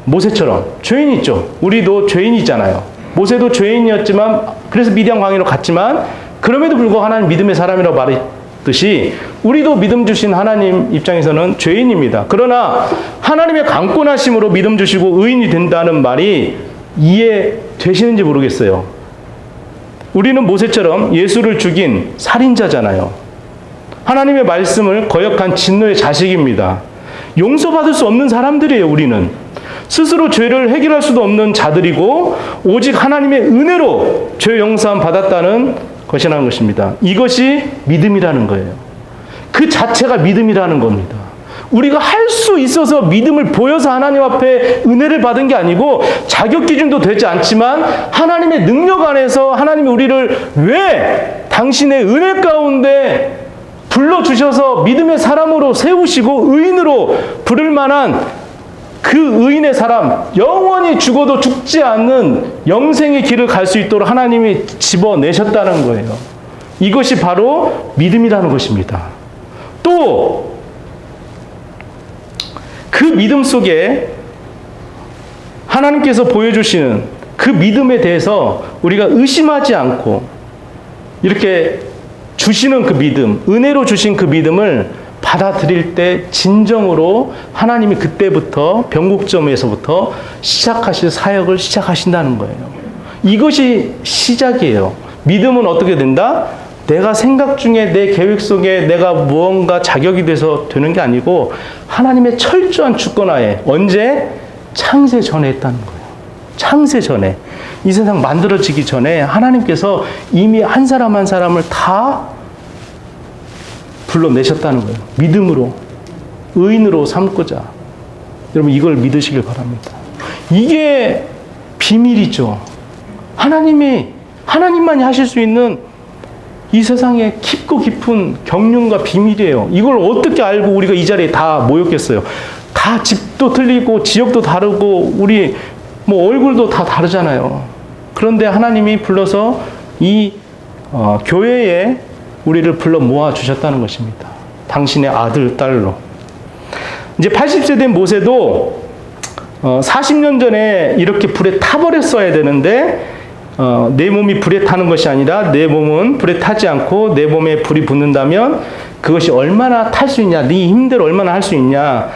모세처럼 죄인이 있죠. 우리도 죄인이잖아요. 모세도 죄인이었지만 그래서 미디안 광야로 갔지만 그럼에도 불구하고 하나님 믿음의 사람이라고 말했듯이 우리도 믿음 주신 하나님 입장에서는 죄인입니다. 그러나 하나님의 강권하심으로 믿음 주시고 의인이 된다는 말이 이해되시는지 모르겠어요. 우리는 모세처럼 예수를 죽인 살인자잖아요. 하나님의 말씀을 거역한 진노의 자식입니다. 용서받을 수 없는 사람들이에요. 우리는 스스로 죄를 해결할 수도 없는 자들이고 오직 하나님의 은혜로 죄 용서함 받았다는 것이라는 것입니다. 이것이 믿음이라는 거예요. 그 자체가 믿음이라는 겁니다. 우리가 할 수 있어서 믿음을 보여서 하나님 앞에 은혜를 받은 게 아니고 자격 기준도 되지 않지만 하나님의 능력 안에서 하나님이 우리를 왜 당신의 은혜 가운데 불러주셔서 믿음의 사람으로 세우시고 의인으로 부를 만한 그 의인의 사람, 영원히 죽어도 죽지 않는 영생의 길을 갈 수 있도록 하나님이 집어내셨다는 거예요. 이것이 바로 믿음이라는 것입니다. 또 그 믿음 속에 하나님께서 보여주시는 그 믿음에 대해서 우리가 의심하지 않고 이렇게 주시는 그 믿음, 은혜로 주신 그 믿음을 받아들일 때 진정으로 하나님이 그때부터 변곡점에서부터 시작하실 사역을 시작하신다는 거예요. 이것이 시작이에요. 믿음은 어떻게 된다? 내가 생각 중에 내 계획 속에 내가 무언가 자격이 돼서 되는 게 아니고 하나님의 철저한 주권하에 언제? 창세 전에 했다는 거예요. 창세 전에. 이 세상 만들어지기 전에 하나님께서 이미 한 사람 한 사람을 다 불러내셨다는 거예요. 믿음으로, 의인으로 삼고자. 여러분 이걸 믿으시길 바랍니다. 이게 비밀이죠. 하나님만이 하실 수 있는 이 세상에 깊고 깊은 경륜과 비밀이에요. 이걸 어떻게 알고 우리가 이 자리에 다 모였겠어요. 다 집도 틀리고 지역도 다르고 우리 얼굴도 다 다르잖아요. 그런데 하나님이 불러서 이 교회에 우리를 불러 모아 주셨다는 것입니다. 당신의 아들, 딸로. 이제 80세 된 모세도 40년 전에 이렇게 불에 타버렸어야 되는데 내 몸이 불에 타는 것이 아니라 내 몸은 불에 타지 않고 내 몸에 불이 붙는다면 그것이 얼마나 탈 수 있냐, 네 힘대로 얼마나 할 수 있냐,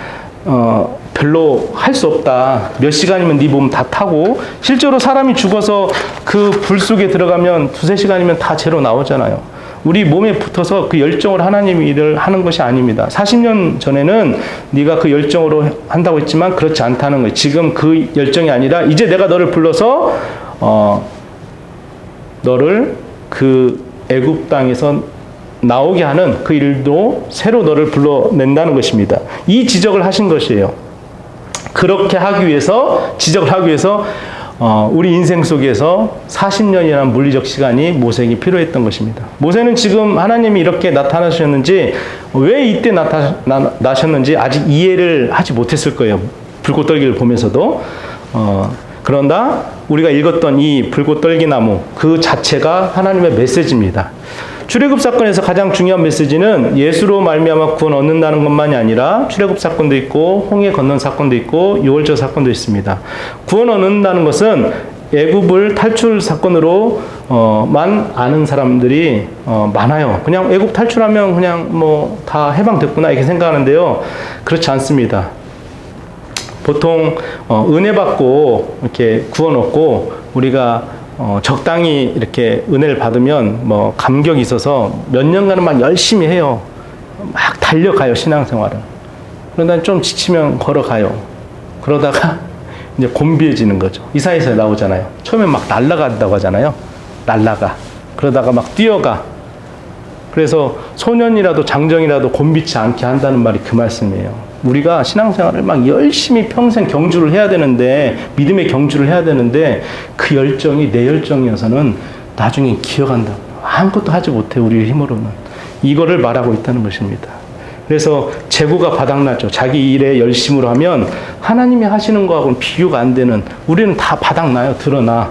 별로 할 수 없다. 몇 시간이면 네 몸 다 타고, 실제로 사람이 죽어서 그 불 속에 들어가면 두세 시간이면 다 제로 나오잖아요. 우리 몸에 붙어서 그 열정으로 하나님이 일을 하는 것이 아닙니다. 40년 전에는 네가 그 열정으로 한다고 했지만 그렇지 않다는 거예요. 지금 그 열정이 아니라 이제 내가 너를 불러서 너를 그 애굽 땅에서 나오게 하는 그 일도 새로 너를 불러낸다는 것입니다. 이 지적을 하신 것이에요. 그렇게 하기 위해서, 지적을 하기 위해서 우리 인생 속에서 40년이라는 물리적 시간이 모세에게 필요했던 것입니다. 모세는 지금 하나님이 이렇게 나타나셨는지, 왜 이때 나타나셨는지 아직 이해를 하지 못했을 거예요. 불꽃 떨기를 보면서도. 그런다 우리가 읽었던 이 불꽃 떨기나무 그 자체가 하나님의 메시지입니다. 출애굽 사건에서 가장 중요한 메시지는 예수로 말미암아 구원 얻는다는 것만이 아니라 출애굽 사건도 있고 홍해 건넌 사건도 있고 유월절 사건도 있습니다. 구원 얻는다는 것은 애굽을 탈출 사건으로만 아는 사람들이 많아요. 그냥 애굽 탈출하면 그냥 뭐 다 해방됐구나 이렇게 생각하는데요. 그렇지 않습니다. 보통 은혜 받고 이렇게 구원 얻고 우리가 적당히 이렇게 은혜를 받으면 뭐 감격이 있어서 몇 년간은 막 열심히 해요. 막 달려가요, 신앙생활을. 그러다 좀 지치면 걸어가요. 그러다가 이제 곤비해지는 거죠. 이사야서에 나오잖아요. 처음에 막 날아간다고 하잖아요. 날아가. 그러다가 막 뛰어가. 그래서 소년이라도 장정이라도 곤비치 않게 한다는 말이 그 말씀이에요. 우리가 신앙생활을 막 열심히 평생 경주를 해야 되는데, 믿음의 경주를 해야 되는데, 그 열정이 내 열정이어서는 나중에 기어간다고. 아무것도 하지 못해, 우리의 힘으로는. 이거를 말하고 있다는 것입니다. 그래서 재고가 바닥나죠. 자기 일에 열심으로 하면 하나님이 하시는 거하고는 비교가 안 되는, 우리는 다 바닥나요, 드러나.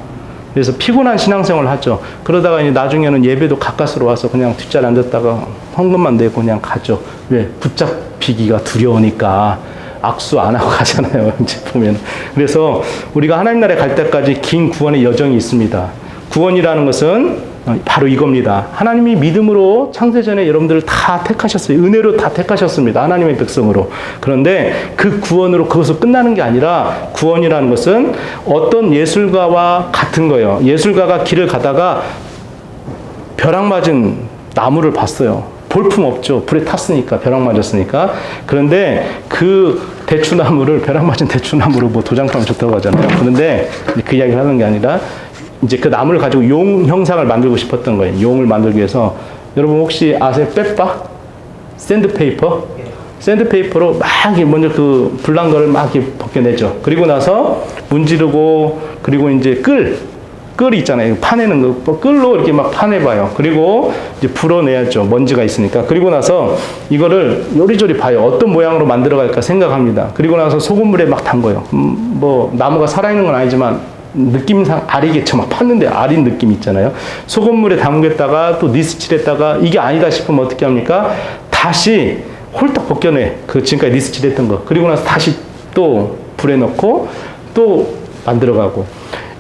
그래서 피곤한 신앙생활을 하죠. 그러다가 이제 나중에는 예배도 가까스로 와서 그냥 뒷자리 앉았다가 헌금만 내고 그냥 가죠. 왜? 붙잡히기가 두려우니까 악수 안 하고 가잖아요. 이제 보면. 그래서 우리가 하나님 나라에 갈 때까지 긴 구원의 여정이 있습니다. 구원이라는 것은 바로 이겁니다. 하나님이 믿음으로 창세전에 여러분들을 다 택하셨어요. 은혜로 다 택하셨습니다. 하나님의 백성으로. 그런데 그 구원으로 그것으로 끝나는 게 아니라, 구원이라는 것은 어떤 예술가와 같은 거예요. 예술가가 길을 가다가 벼락 맞은 나무를 봤어요. 볼품 없죠. 불에 탔으니까, 벼락 맞았으니까. 그런데 그 대추나무를, 벼락 맞은 대추나무로 뭐 도장판을 줬다고 하잖아요. 그런데 그 이야기를 하는 게 아니라, 이제 그 나무를 가지고 용 형상을 만들고 싶었던 거예요. 용을 만들기 위해서. 여러분 혹시 아세요? 빼빠? 샌드페이퍼? 샌드페이퍼로 막 먼저 그 불난 거를 막 이렇게 벗겨내죠. 그리고 나서 문지르고, 그리고 이제 끌이 있잖아요. 파내는 거, 끌로 이렇게 막 파내봐요. 그리고 이제 불어내야죠. 먼지가 있으니까. 그리고 나서 이거를 요리조리 봐요. 어떤 모양으로 만들어 갈까 생각합니다. 그리고 나서 소금물에 막 담궈요. 뭐 나무가 살아있는 건 아니지만 느낌상 알이겠죠. 막 팠는데 알인 느낌 있잖아요. 소금물에 담겼다가 또 니스칠했다가 이게 아니다 싶으면 어떻게 합니까? 다시 홀딱 벗겨내. 그 지금까지 니스칠했던 거. 그리고 나서 다시 또 불에 넣고 또 만들어가고.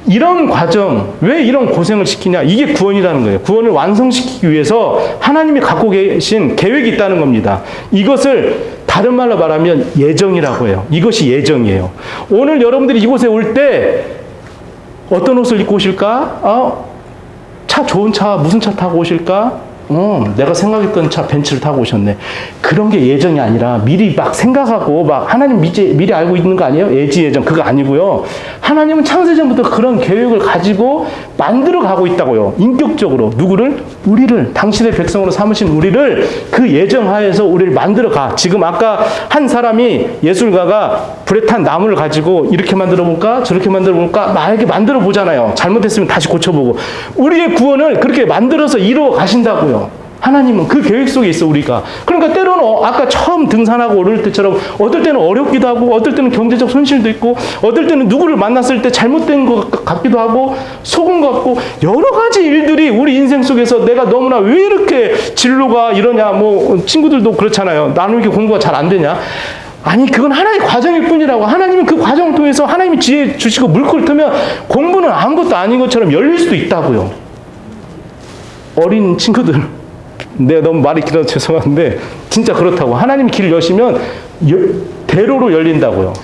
이런 과정, 왜 이런 고생을 시키냐? 이게 구원이라는 거예요. 구원을 완성시키기 위해서 하나님이 갖고 계신 계획이 있다는 겁니다. 이것을 다른 말로 말하면 예정이라고 해요. 이것이 예정이에요. 오늘 여러분들이 이곳에 올 때 어떤 옷을 입고 오실까? 차, 좋은 차, 무슨 차 타고 오실까? 내가 생각했던 차 벤츠를 타고 오셨네. 그런 게 예정이 아니라 미리 막 생각하고 막 하나님 미리 알고 있는 거 아니에요? 예지 예정. 그거 아니고요. 하나님은 창세전부터 그런 계획을 가지고 만들어 가고 있다고요. 인격적으로. 누구를? 우리를. 당신의 백성으로 삼으신 우리를 그 예정하에서 우리를 만들어 가. 지금 아까 한 사람이, 예술가가 불에 탄 나무를 가지고 이렇게 만들어 볼까? 저렇게 만들어 볼까? 막 이렇게 만들어 보잖아요. 잘못했으면 다시 고쳐보고. 우리의 구원을 그렇게 만들어서 이루어 가신다고요. 하나님은 그 계획 속에 있어, 우리가. 그러니까 때로는 아까 처음 등산하고 오를 때처럼 어떨 때는 어렵기도 하고, 어떨 때는 경제적 손실도 있고, 어떨 때는 누구를 만났을 때 잘못된 것 같기도 하고, 속은 것 같고, 여러 가지 일들이 우리 인생 속에서 내가 너무나 왜 이렇게 진로가 이러냐, 뭐 친구들도 그렇잖아요. 나는 이렇게 공부가 잘 안 되냐. 아니, 그건 하나의 과정일 뿐이라고. 하나님은 그 과정을 통해서 하나님이 지혜 주시고 물꼬를 트면 공부는 아무것도 아닌 것처럼 열릴 수도 있다고요. 어린 친구들, 내가 너무 말이 길어서 죄송한데 진짜 그렇다고. 하나님이 길을 여시면 대로로 열린다고요.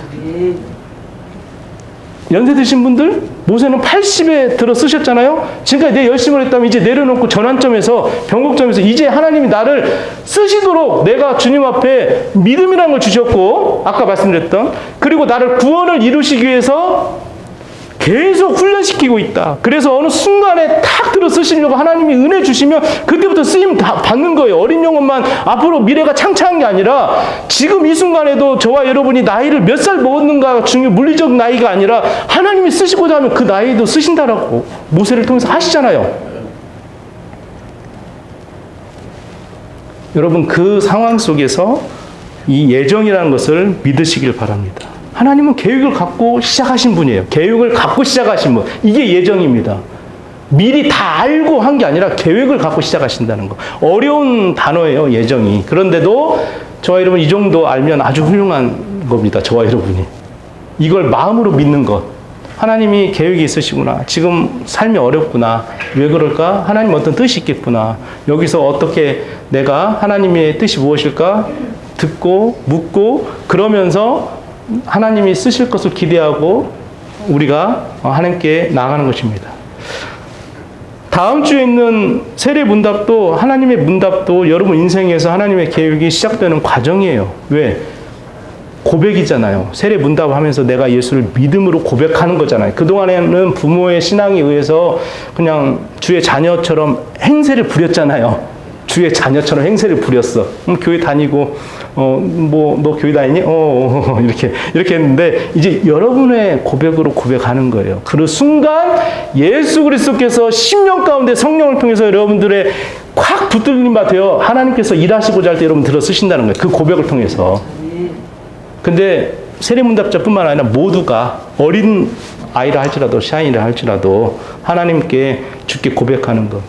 연세 드신 분들, 모세는 80에 들어 쓰셨잖아요. 지금까지 내 열심을 했다면 이제 내려놓고 전환점에서, 변곡점에서 이제 하나님이 나를 쓰시도록 내가 주님 앞에 믿음이라는 걸 주셨고, 아까 말씀드렸던, 그리고 나를 구원을 이루시기 위해서 계속 훈련시키고 있다. 그래서 어느 순간에 탁 들어 쓰시려고 하나님이 은혜 주시면 그때부터 쓰임 다 받는 거예요. 어린 영혼만 앞으로 미래가 창창한 게 아니라 지금 이 순간에도 저와 여러분이 나이를 몇 살 먹었는가 중요 물리적 나이가 아니라 하나님이 쓰시고자 하면 그 나이도 쓰신다라고 모세를 통해서 하시잖아요. 여러분, 그 상황 속에서 이 예정이라는 것을 믿으시길 바랍니다. 하나님은 계획을 갖고 시작하신 분이에요. 계획을 갖고 시작하신 분. 이게 예정입니다. 미리 다 알고 한 게 아니라 계획을 갖고 시작하신다는 거. 어려운 단어예요, 예정이. 그런데도 저와 여러분 이 정도 알면 아주 훌륭한 겁니다. 저와 여러분이. 이걸 마음으로 믿는 것. 하나님이 계획이 있으시구나. 지금 삶이 어렵구나. 왜 그럴까? 하나님 어떤 뜻이 있겠구나. 여기서 어떻게 내가 하나님의 뜻이 무엇일까? 듣고 묻고 그러면서 하나님이 쓰실 것을 기대하고 우리가 하나님께 나아가는 것입니다. 다음 주에 있는 세례 문답도, 하나님의 문답도 여러분 인생에서 하나님의 계획이 시작되는 과정이에요. 왜? 고백이잖아요. 세례 문답하면서 내가 예수를 믿음으로 고백하는 거잖아요. 그동안에는 부모의 신앙에 의해서 그냥 주의 자녀처럼 행세를 부렸잖아요. 주의 자녀처럼 행세를 부렸어. 교회 다니고, 너 교회 다니니? 이렇게 했는데, 이제 여러분의 고백으로 고백하는 거예요. 그 순간, 예수 그리스도께서 10년 가운데 성령을 통해서 여러분들의 확 붙들림 받아요. 하나님께서 일하시고자 할 때 여러분 들어 쓰신다는 거예요. 그 고백을 통해서. 근데, 세례문답자뿐만 아니라 모두가 어린 아이라 할지라도 샤인이라 할지라도 하나님께 주께 고백하는 것.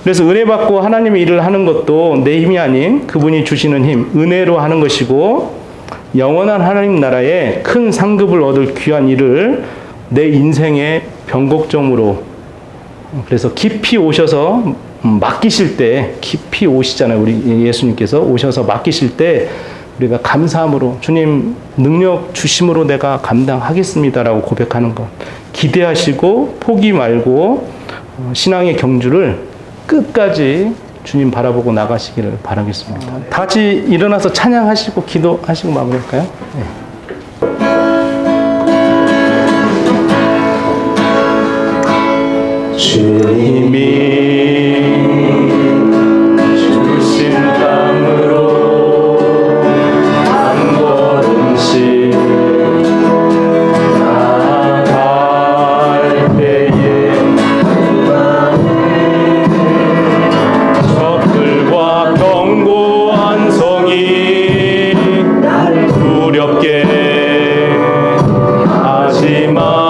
그래서 은혜 받고 하나님의 일을 하는 것도 내 힘이 아닌 그분이 주시는 힘, 은혜로 하는 것이고 영원한 하나님 나라에 큰 상급을 얻을 귀한 일을 내 인생의 변곡점으로, 그래서 깊이 오셔서 맡기실 때, 깊이 오시잖아요. 우리 예수님께서 오셔서 맡기실 때 우리가 감사함으로 주님 능력 주심으로 내가 감당하겠습니다라고 고백하는 것. 기대하시고 포기 말고 신앙의 경주를 끝까지 주님 바라보고 나가시기를 바라겠습니다. 다 같이 일어나서 찬양하시고 기도하시고 마무리할까요? 네. 주님이 주신 땅으로 한 걸음씩 나아갈 때에 적들과 견고한 성이 두렵게 하지만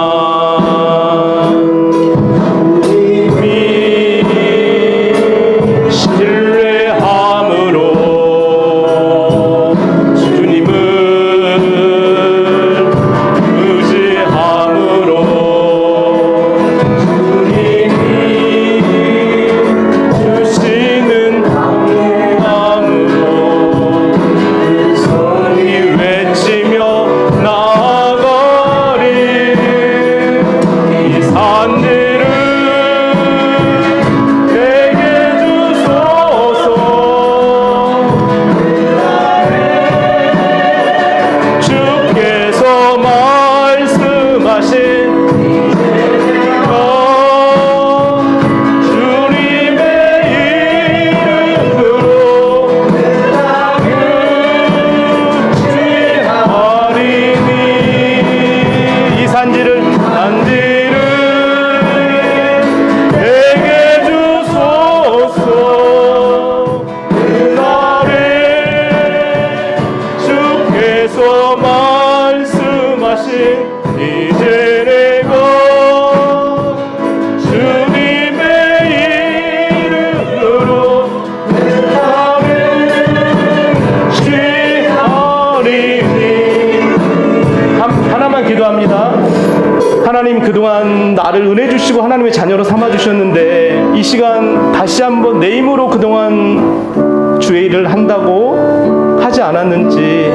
하나님, 그동안 나를 은혜 주시고 하나님의 자녀로 삼아주셨는데 이 시간 다시 한번 내 힘으로 그동안 주의 일을 한다고 하지 않았는지,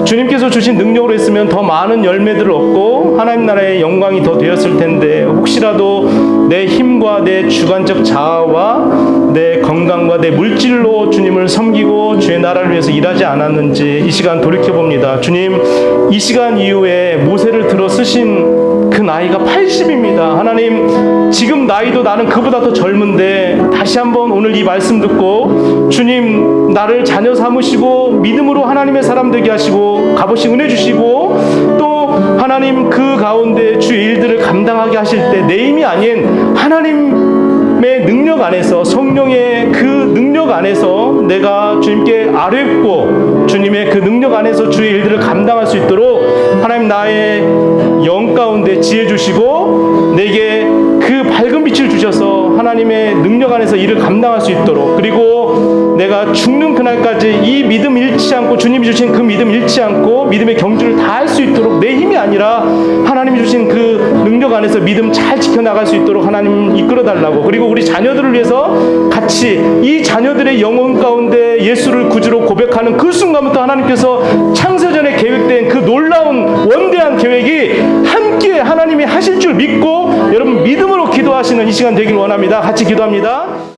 주님께서 주신 능력으로 했으면 더 많은 열매들을 얻고 하나님 나라의 영광이 더 되었을 텐데, 혹시라도 내 힘과 내 주관적 자아와 내 건강과 내 물질로 주님을 섬기고 주의 나라를 위해서 일하지 않았는지 이 시간 돌이켜봅니다. 주님, 이 시간 이후에 모세를 들어 쓰신 그 나이가 80입니다. 하나님, 지금 나이도 나는 그보다 더 젊은데 다시 한번 오늘 이 말씀 듣고 주님, 나를 자녀 삼으시고 믿음으로 하나님의 사람 되게 하시고 값없이 은혜 주시고 또 하나님 그 가운데 주의 일들을 감당하게 하실 때 내 힘이 아닌 하나님의 능력 안에서, 성령의 그 능력 안에서 내가 주님께 아뢰고 주님의 그 능력 안에서 주의 일들을 감당할 수 있도록 하나님 나의 영 가운데 지혜 주시고 내게 그 밝은 빛을 주셔서 하나님의 능력 안에서 일을 감당할 수 있도록, 그리고 내가 죽는 그날까지 이 믿음 잃지 않고 주님이 주신 그 믿음 잃지 않고 믿음의 경주를 다 할 수 있도록 내 힘이 아니라 하나님이 주신 그 능력 안에서 믿음 잘 지켜나갈 수 있도록 하나님 이끌어 달라고, 그리고 우리 자녀들을 위해서 같이 이 자녀들의 영혼 가운데 예수를 구주로 고백하는 그 순간부터 하나님께서 창세전에 계획된 그 놀라운 원대한 계획이 함께 하나님이 하실 줄 믿고 여러분 믿음으로 기도하시는 이 시간 되길 원합니다. 같이 기도합니다.